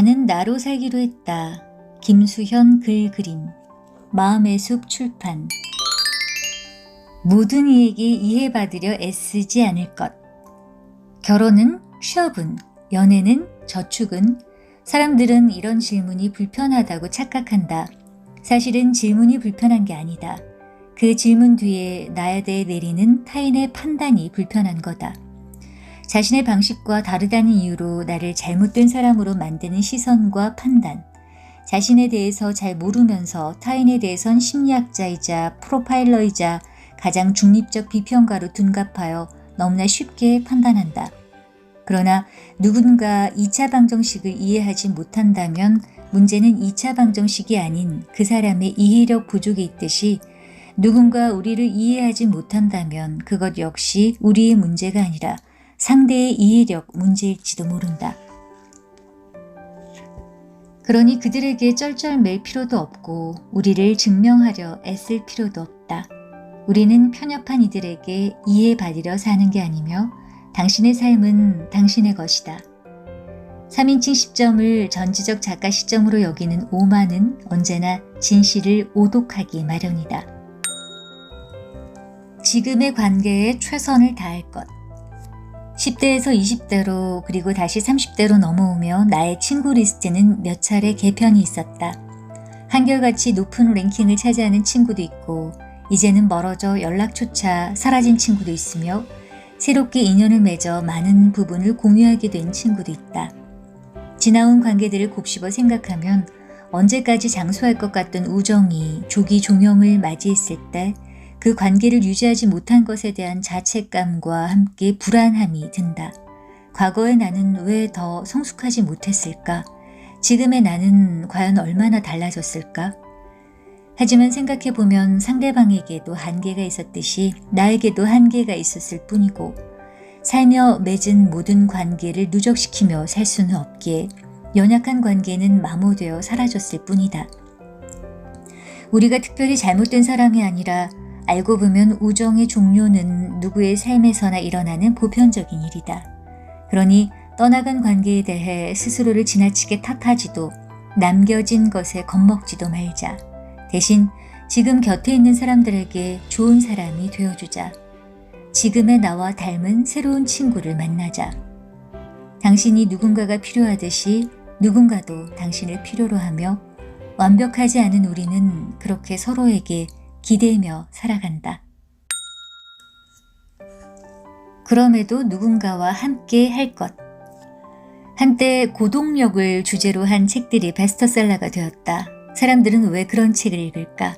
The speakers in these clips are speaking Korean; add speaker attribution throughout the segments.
Speaker 1: 나는 나로 살기로 했다. 김수현 글 그림. 마음의 숲 출판. 모든 이에게 이해받으려 애쓰지 않을 것. 결혼은 취업은, 연애는, 저축은, 사람들은 이런 질문이 불편하다고 착각한다. 사실은 질문이 불편한 게 아니다. 그 질문 뒤에 나에 대해 내리는 타인의 판단이 불편한 거다. 자신의 방식과 다르다는 이유로 나를 잘못된 사람으로 만드는 시선과 판단, 자신에 대해서 잘 모르면서 타인에 대해선 심리학자이자 프로파일러이자 가장 중립적 비평가로 둔갑하여 너무나 쉽게 판단한다. 그러나 누군가 2차 방정식을 이해하지 못한다면 문제는 2차 방정식이 아닌 그 사람의 이해력 부족이 있듯이 누군가 우리를 이해하지 못한다면 그것 역시 우리의 문제가 아니라 상대의 이해력 문제일지도 모른다. 그러니 그들에게 쩔쩔맬 필요도 없고 우리를 증명하려 애쓸 필요도 없다. 우리는 편협한 이들에게 이해받으려 사는 게 아니며 당신의 삶은 당신의 것이다. 3인칭 시점을 전지적 작가 시점으로 여기는 오만은 언제나 진실을 오독하기 마련이다. 지금의 관계에 최선을 다할 것. 10대에서 20대로 그리고 다시 30대로 넘어오며 나의 친구 리스트는 몇 차례 개편이 있었다. 한결같이 높은 랭킹을 차지하는 친구도 있고 이제는 멀어져 연락조차 사라진 친구도 있으며 새롭게 인연을 맺어 많은 부분을 공유하게 된 친구도 있다. 지나온 관계들을 곱씹어 생각하면 언제까지 장수할 것 같던 우정이 조기 종영을 맞이했을 때 그 관계를 유지하지 못한 것에 대한 자책감과 함께 불안함이 든다. 과거의 나는 왜 더 성숙하지 못했을까? 지금의 나는 과연 얼마나 달라졌을까? 하지만 생각해보면 상대방에게도 한계가 있었듯이 나에게도 한계가 있었을 뿐이고 살며 맺은 모든 관계를 누적시키며 살 수는 없기에 연약한 관계는 마모되어 사라졌을 뿐이다. 우리가 특별히 잘못된 사람이 아니라 알고 보면 우정의 종료는 누구의 삶에서나 일어나는 보편적인 일이다. 그러니 떠나간 관계에 대해 스스로를 지나치게 탓하지도 남겨진 것에 겁먹지도 말자. 대신 지금 곁에 있는 사람들에게 좋은 사람이 되어주자. 지금의 나와 닮은 새로운 친구를 만나자. 당신이 누군가가 필요하듯이 누군가도 당신을 필요로 하며 완벽하지 않은 우리는 그렇게 서로에게 기대며 살아간다. 그럼에도 누군가와 함께 할 것. 한때 고독력을 주제로 한 책들이 베스트셀러가 되었다. 사람들은 왜 그런 책을 읽을까?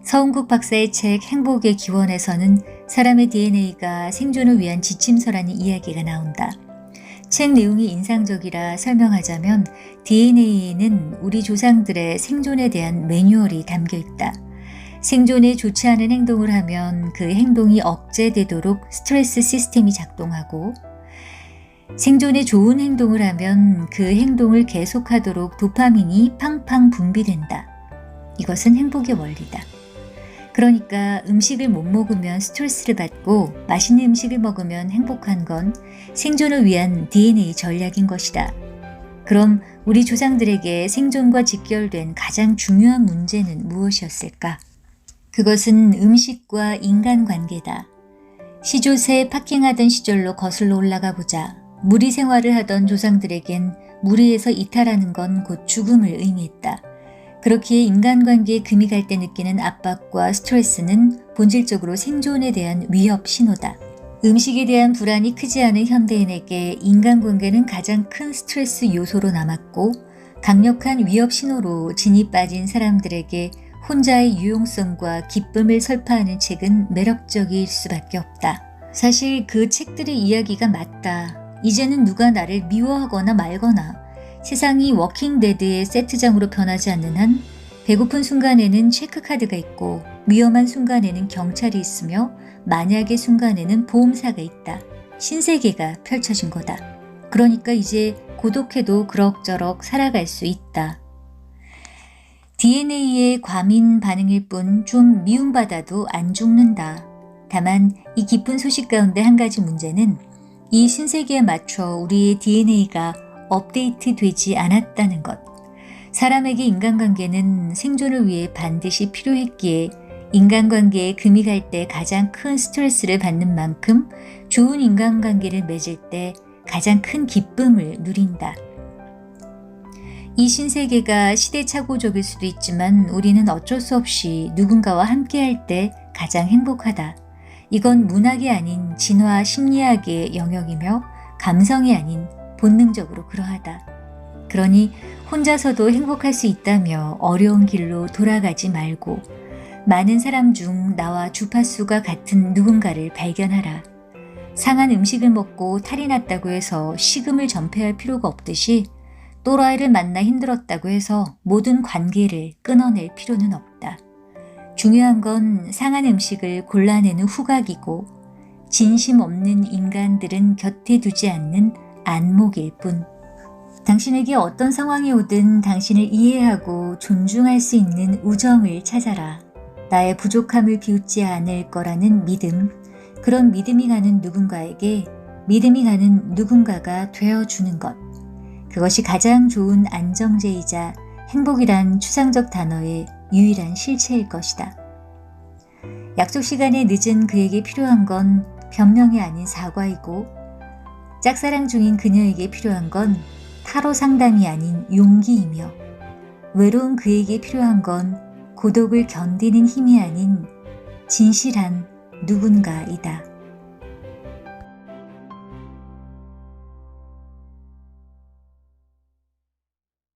Speaker 1: 서은국 박사의 책 행복의 기원에서는 사람의 DNA가 생존을 위한 지침서라는 이야기가 나온다. 책 내용이 인상적이라 설명하자면 DNA에는 우리 조상들의 생존에 대한 매뉴얼이 담겨 있다. 생존에 좋지 않은 행동을 하면 그 행동이 억제되도록 스트레스 시스템이 작동하고 생존에 좋은 행동을 하면 그 행동을 계속하도록 도파민이 팡팡 분비된다. 이것은 행복의 원리다. 그러니까 음식을 못 먹으면 스트레스를 받고 맛있는 음식을 먹으면 행복한 건 생존을 위한 DNA 전략인 것이다. 그럼 우리 조상들에게 생존과 직결된 가장 중요한 문제는 무엇이었을까? 그것은 음식과 인간관계다. 시조새 파킹하던 시절로 거슬러 올라가 보자. 무리 생활을 하던 조상들에겐 무리에서 이탈하는 건 곧 죽음을 의미했다. 그렇기에 인간관계에 금이 갈 때 느끼는 압박과 스트레스는 본질적으로 생존에 대한 위협 신호다. 음식에 대한 불안이 크지 않은 현대인에게 인간관계는 가장 큰 스트레스 요소로 남았고 강력한 위협 신호로 진이 빠진 사람들에게 혼자의 유용성과 기쁨을 설파하는 책은 매력적일 수밖에 없다. 사실 그 책들의 이야기가 맞다. 이제는 누가 나를 미워하거나 말거나 세상이 워킹데드의 세트장으로 변하지 않는 한 배고픈 순간에는 체크카드가 있고 위험한 순간에는 경찰이 있으며 만약의 순간에는 보험사가 있다. 신세계가 펼쳐진 거다. 그러니까 이제 고독해도 그럭저럭 살아갈 수 있다. DNA의 과민 반응일 뿐 좀 미움받아도 안 죽는다. 다만 이 기쁜 소식 가운데 한 가지 문제는 이 신세계에 맞춰 우리의 DNA가 업데이트 되지 않았다는 것. 사람에게 인간관계는 생존을 위해 반드시 필요했기에 인간관계에 금이 갈 때 가장 큰 스트레스를 받는 만큼 좋은 인간관계를 맺을 때 가장 큰 기쁨을 누린다. 이 신세계가 시대착오적일 수도 있지만 우리는 어쩔 수 없이 누군가와 함께할 때 가장 행복하다. 이건 문학이 아닌 진화 심리학의 영역이며 감성이 아닌 본능적으로 그러하다. 그러니 혼자서도 행복할 수 있다며 어려운 길로 돌아가지 말고 많은 사람 중 나와 주파수가 같은 누군가를 발견하라. 상한 음식을 먹고 탈이 났다고 해서 식음을 전폐할 필요가 없듯이 또라이를 만나 힘들었다고 해서 모든 관계를 끊어낼 필요는 없다. 중요한 건 상한 음식을 골라내는 후각이고 진심 없는 인간들은 곁에 두지 않는 안목일 뿐. 당신에게 어떤 상황이 오든 당신을 이해하고 존중할 수 있는 우정을 찾아라. 나의 부족함을 비웃지 않을 거라는 믿음, 그런 믿음이 가는 누군가에게 믿음이 가는 누군가가 되어주는 것. 그것이 가장 좋은 안정제이자 행복이란 추상적 단어의 유일한 실체일 것이다. 약속 시간에 늦은 그에게 필요한 건 변명이 아닌 사과이고 짝사랑 중인 그녀에게 필요한 건 타로 상담이 아닌 용기이며 외로운 그에게 필요한 건 고독을 견디는 힘이 아닌 진실한 누군가이다.